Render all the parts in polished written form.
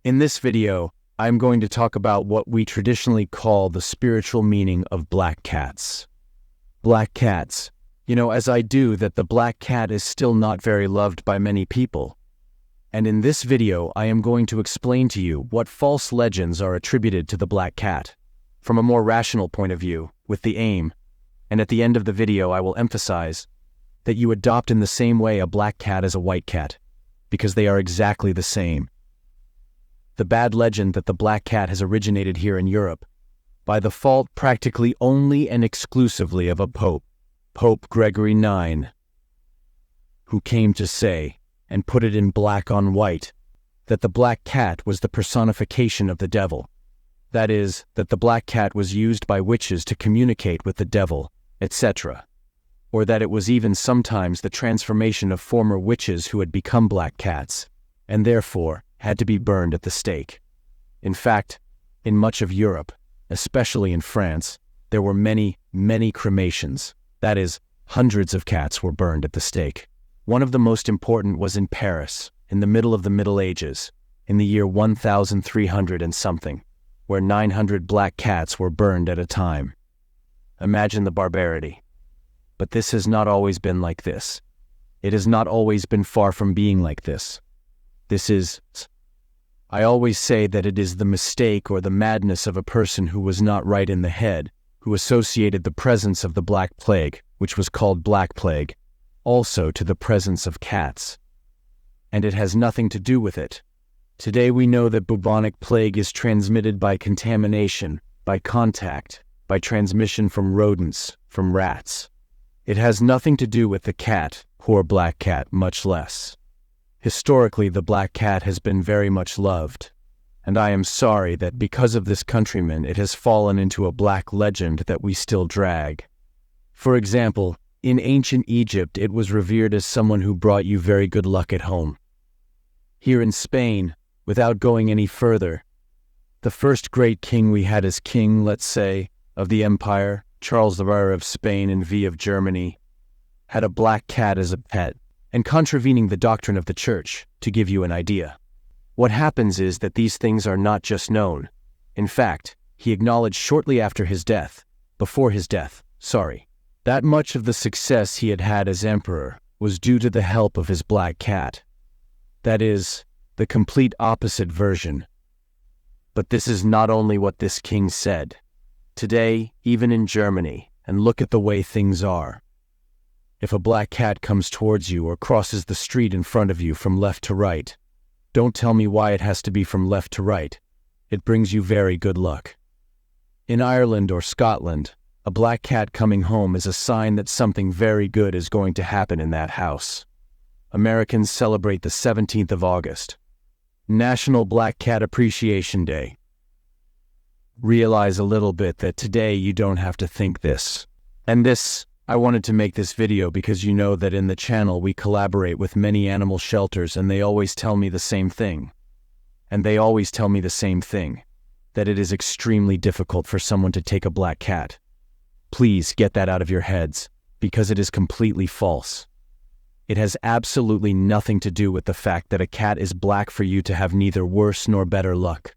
In this video, I'm going to talk about what we traditionally call the spiritual meaning of black cats. Black cats. As I do, that the black cat is still not very loved by many people. And in this video, I am going to explain to you what false legends are attributed to the black cat, from a more rational point of view, with the aim, and at the end of the video I will emphasize, that you adopt in the same way a black cat as a white cat, because they are exactly the same. The bad legend that the black cat has originated here in Europe, by the fault practically only and exclusively of a pope, Pope Gregory IX, who came to say, and put it in black on white, that the black cat was the personification of the devil. That is, that the black cat was used by witches to communicate with the devil, etc. Or that it was even sometimes the transformation of former witches who had become black cats, and therefore had to be burned at the stake. In fact, in much of Europe, especially in France, there were many, many cremations. That is, hundreds of cats were burned at the stake. One of the most important was in Paris, in the middle of the Middle Ages, in the year 1300 and something, where 900 black cats were burned at a time. Imagine the barbarity. But this has not always been like this. It has not always been far from being like this. I always say that it is the mistake or the madness of a person who was not right in the head, who associated the presence of the Black Plague, which was called Black Plague, also to the presence of cats. And it has nothing to do with it. Today we know that bubonic plague is transmitted by contamination, by contact, by transmission from rodents, from rats. It has nothing to do with the cat, poor black cat, much less. Historically, the black cat has been very much loved, and I am sorry that because of this countryman it has fallen into a black legend that we still drag. For example, in ancient Egypt it was revered as someone who brought you very good luck at home. Here in Spain, without going any further, the first great king we had as king, let's say, of the empire, Charles the Rare of Spain and V of Germany, had a black cat as a pet, and contravening the doctrine of the church, to give you an idea. What happens is that these things are not just known. In fact, he acknowledged shortly after his death, that much of the success he had had as emperor was due to the help of his black cat. That is, the complete opposite version. But this is not only what this king said. Today, even in Germany, and look at the way things are. If a black cat comes towards you or crosses the street in front of you from left to right, don't tell me why it has to be from left to right. It brings you very good luck. In Ireland or Scotland, a black cat coming home is a sign that something very good is going to happen in that house. Americans celebrate the 17th of August, National Black Cat Appreciation Day. Realize a little bit that today you don't have to think this. I wanted to make this video because you know that in the channel we collaborate with many animal shelters and they always tell me the same thing. That it is extremely difficult for someone to take a black cat. Please get that out of your heads, because it is completely false. It has absolutely nothing to do with the fact that a cat is black for you to have neither worse nor better luck.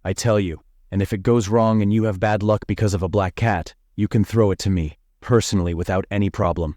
I tell you, and if it goes wrong and you have bad luck because of a black cat, you can throw it to me, personally, without any problem.